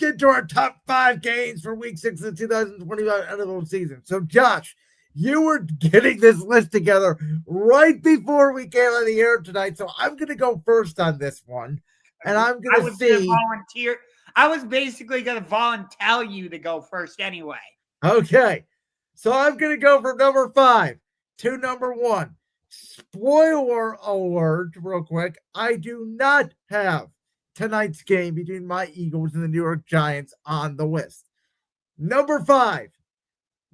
get to our top 5 games for Week 6 of the 2025 NFL season. So, Josh, you were getting this list together right before we came on the air tonight. So I'm going to go first on this one. And I'm going to see. Volunteer. I was basically going to volunteer you to go first anyway. Okay. So I'm going to go from number 5 to number 1. Spoiler alert, real quick. I do not have tonight's game between my Eagles and the New York Giants on the list. Number 5.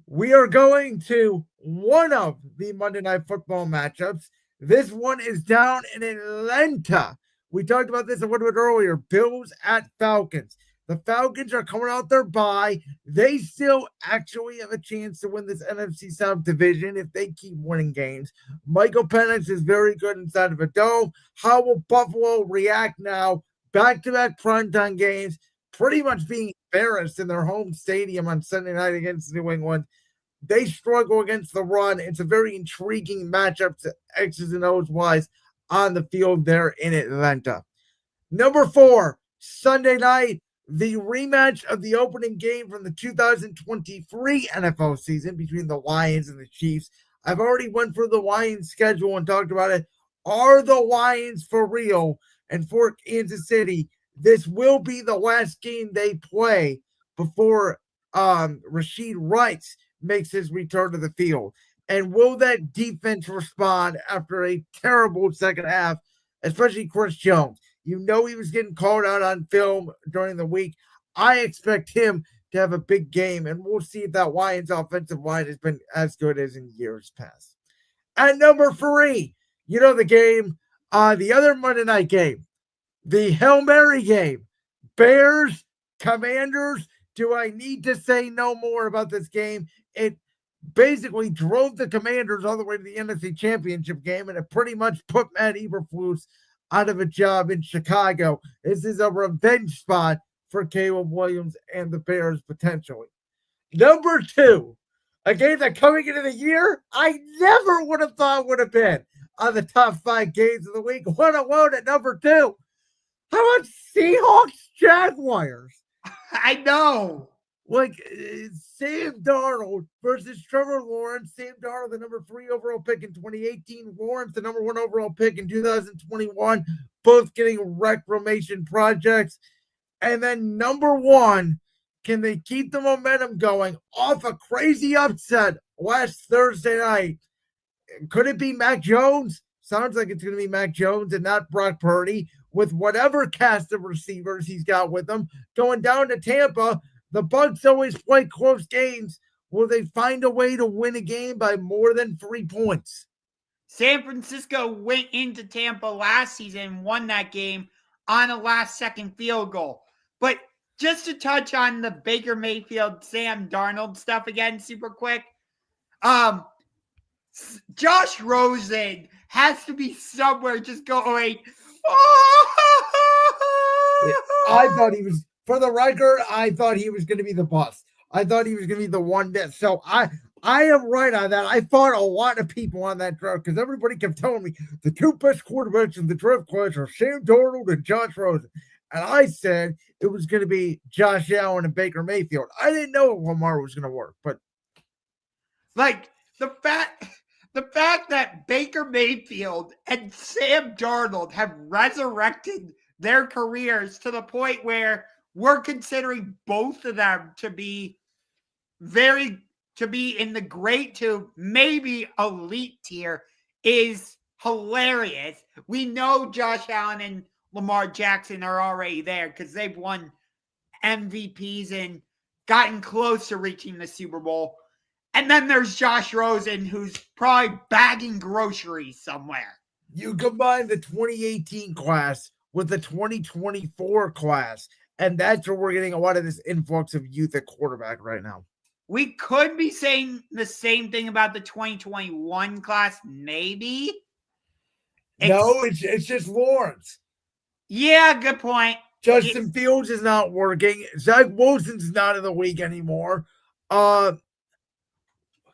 We are going to one of the Monday Night Football matchups. This one is down in Atlanta. We talked about this a little bit earlier. Bills at Falcons. The Falcons are coming out their bye. They still actually have a chance to win this NFC South division if they keep winning games. Michael Penix is very good inside of a dome. How will Buffalo react now? Back-to-back primetime games, pretty much being embarrassed in their home stadium on Sunday night against New England. They struggle against the run. It's a very intriguing matchup to X's and O's wise on the field there in Atlanta. Number 4, Sunday night, the rematch of the opening game from the 2023 NFL season between the Lions and the Chiefs. I've already went through the Lions schedule and talked about it. Are the Lions for real? And for Kansas City, this will be the last game they play before Rashid Rice makes his return to the field. And will that defense respond after a terrible second half, especially Chris Jones? You know he was getting called out on film during the week. I expect him to have a big game, and we'll see if that Lions offensive line has been as good as in years past. At number 3, you know the game, the other Monday night game, the Hail Mary game, Bears, Commanders. Do I need to say no more about this game? It basically drove the Commanders all the way to the NFC Championship game, and it pretty much put Matt Eberflus out of a job in Chicago. This is a revenge spot for Caleb Williams and the Bears potentially. Number 2, a game that coming into the year, I never would have thought would have been on the top 5 games of the week, let alone at number 2. How about Seahawks-Jaguars? I know. Like Sam Darnold versus Trevor Lawrence. Sam Darnold, the number 3 overall pick in 2018. Lawrence, the number 1 overall pick in 2021. Both getting reclamation projects. And then number 1, can they keep the momentum going off a crazy upset last Thursday night? Could it be Mac Jones? Sounds like it's going to be Mac Jones and not Brock Purdy, with whatever cast of receivers he's got with him. Going down to Tampa, the Bucs always play close games. Will they find a way to win a game by more than 3 points? San Francisco went into Tampa last season and won that game on a last-second field goal. But just to touch on the Baker Mayfield, Sam Darnold stuff again super quick, Josh Rosen has to be somewhere just going, I thought he was, for the record, I thought he was going to be the boss. I thought he was going to be the one that, so I am right on that. I fought a lot of people on that draft because everybody kept telling me the 2 best quarterbacks in the draft class are Sam Darnold and Josh Rosen. And I said it was going to be Josh Allen and Baker Mayfield. I didn't know if Lamar was going to work, but like the fact that Baker Mayfield and Sam Darnold have resurrected their careers to the point where we're considering both of them to be in the great to maybe elite tier is hilarious. We know Josh Allen and Lamar Jackson are already there because they've won MVPs and gotten close to reaching the Super Bowl. And then there's Josh Rosen, who's probably bagging groceries somewhere. You combine the 2018 class with the 2024 class, and that's where we're getting a lot of this influx of youth at quarterback right now. We could be saying the same thing about the 2021 class, maybe. No, it's just Lawrence. Yeah, good point. Justin Fields is not working. Zach Wilson's not in the league anymore.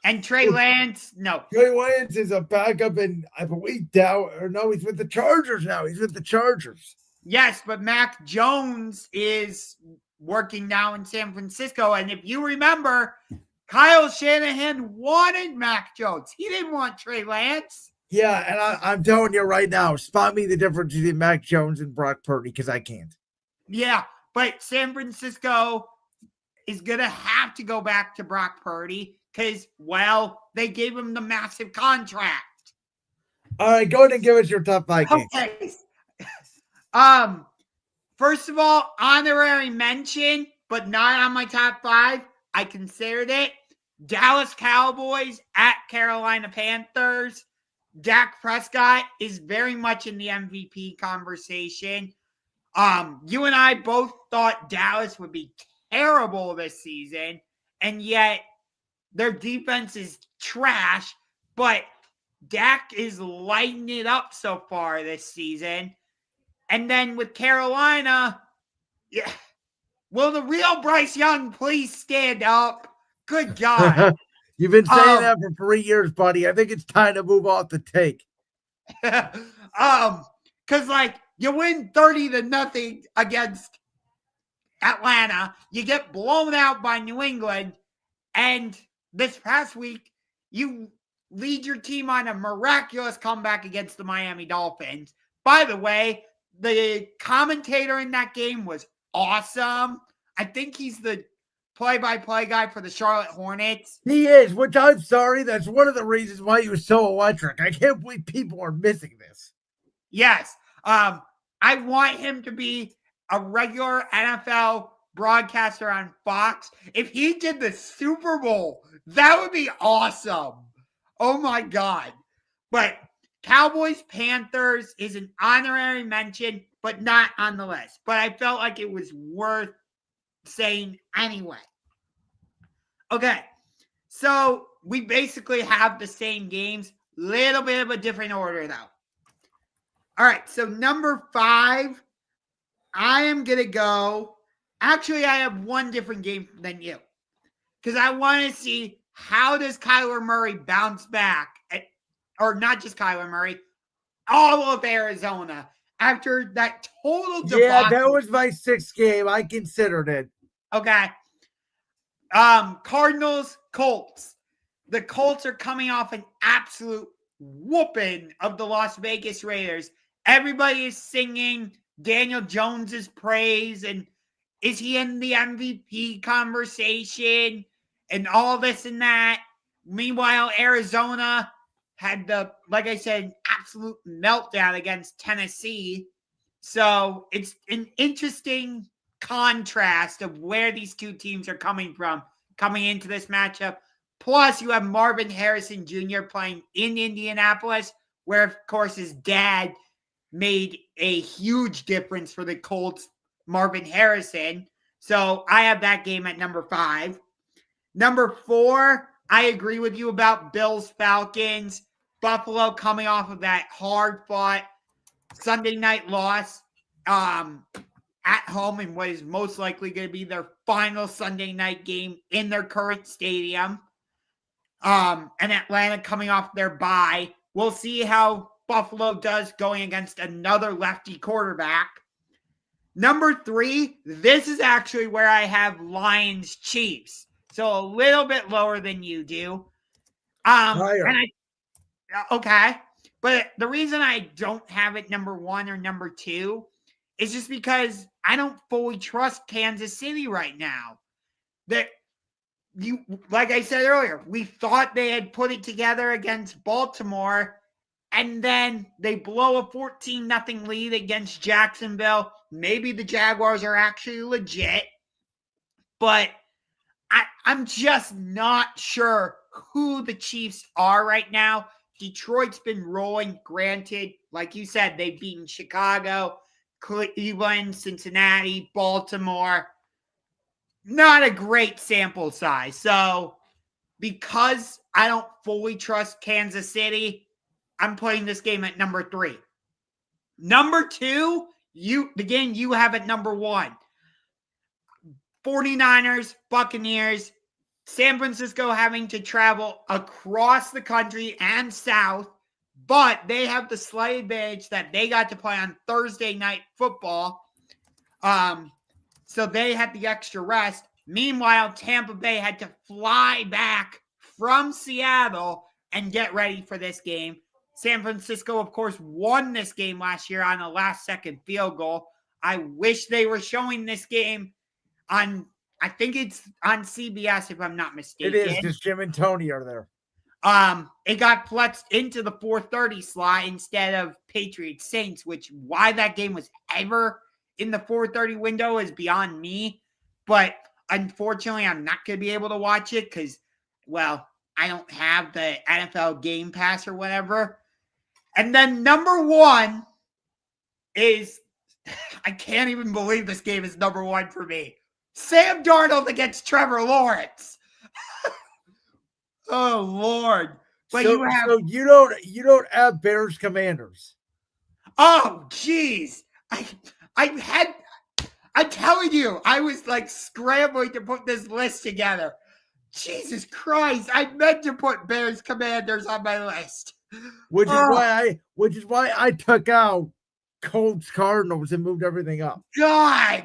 And Trey Lance, no. Trey Lance is a backup, and I believe he's with the Chargers now. He's with the Chargers. Yes, but Mac Jones is working now in San Francisco. And if you remember, Kyle Shanahan wanted Mac Jones. He didn't want Trey Lance. Yeah, and I'm telling you right now, spot me the difference between Mac Jones and Brock Purdy, because I can't. Yeah, but San Francisco is going to have to go back to Brock Purdy because, well, they gave him the massive contract. All right, go ahead and give us your top 5 games. Okay. First of all, honorary mention, but not on my top 5. I considered it. Dallas Cowboys at Carolina Panthers. Dak Prescott is very much in the MVP conversation. You and I both thought Dallas would be terrible this season, and yet their defense is trash, but Dak is lighting it up so far this season. And then with Carolina, yeah, will the real Bryce Young please stand up? Good God. You've been saying that for 3 years, buddy. I think it's time to move off the take. Because, like, you win 30-0 against Atlanta. You get blown out by New England. And this past week, you lead your team on a miraculous comeback against the Miami Dolphins. By the way, the commentator in that game was awesome. I think he's the play-by-play guy for the Charlotte Hornets. He is, which I'm sorry. That's one of the reasons why he was so electric. I can't believe people are missing this. Yes. I want him to be a regular NFL broadcaster on Fox. If he did the Super Bowl, that would be awesome. Oh, my God. But Cowboys-Panthers is an honorary mention, but not on the list. But I felt like it was worth saying anyway. Okay, so we basically have the same games, little bit of a different order though. All right, so number 5, I am gonna go. Actually, I have one different game than you because I want to see how does Kyler Murray bounce back, or not just Kyler Murray, all of Arizona. After that total debacle. Yeah, that was my 6th game. I considered it. Okay. Cardinals, Colts. The Colts are coming off an absolute whooping of the Las Vegas Raiders. Everybody is singing Daniel Jones's praise, and is he in the MVP conversation and all this and that. Meanwhile, Arizona had like I said, absolute meltdown against Tennessee. So it's an interesting contrast of where these two teams are coming from coming into this matchup. Plus, you have Marvin Harrison Jr. playing in Indianapolis, where, of course, his dad made a huge difference for the Colts, Marvin Harrison. So I have that game at number 5. Number 4, I agree with you about Bills-Falcons. Buffalo coming off of that hard-fought Sunday night loss at home in what is most likely going to be their final Sunday night game in their current stadium. And Atlanta coming off their bye. We'll see how Buffalo does going against another lefty quarterback. Number 3, this is actually where I have Lions-Chiefs. So a little bit lower than you do. Higher. Okay. But the reason I don't have it number 1 or number 2 is just because I don't fully trust Kansas City right now. Like I said earlier, we thought they had put it together against Baltimore, and then they blow a 14-0 lead against Jacksonville. Maybe the Jaguars are actually legit, but I'm just not sure who the Chiefs are right now. Detroit's been rolling. Granted, like you said, they've beaten Chicago, Cleveland, Cincinnati, Baltimore. Not a great sample size. So because I don't fully trust Kansas City, I'm putting this game at number 3. Number 2, the game you have at number 1. 49ers, Buccaneers, San Francisco having to travel across the country and south, but they have the slight advantage that they got to play on Thursday night football. So they had the extra rest. Meanwhile, Tampa Bay had to fly back from Seattle and get ready for this game. San Francisco, of course, won this game last year on a last-second field goal. I wish they were showing this game on, I think it's on CBS if I'm not mistaken. It is, because Jim and Tony are there. It got flexed into the 4:30 slot instead of Patriots Saints, which why that game was ever in the 4:30 window is beyond me. But unfortunately, I'm not going to be able to watch it because, well, I don't have the NFL Game Pass or whatever. And then number one is, I can't even believe this game is number one for me. Sam Darnold against Trevor Lawrence. Oh Lord! But So you don't have Bears Commanders. Oh geez, I'm telling you, I was like scrambling to put this list together. Jesus Christ, I meant to put Bears Commanders on my list. Which is why I took out Colts Cardinals and moved everything up. God,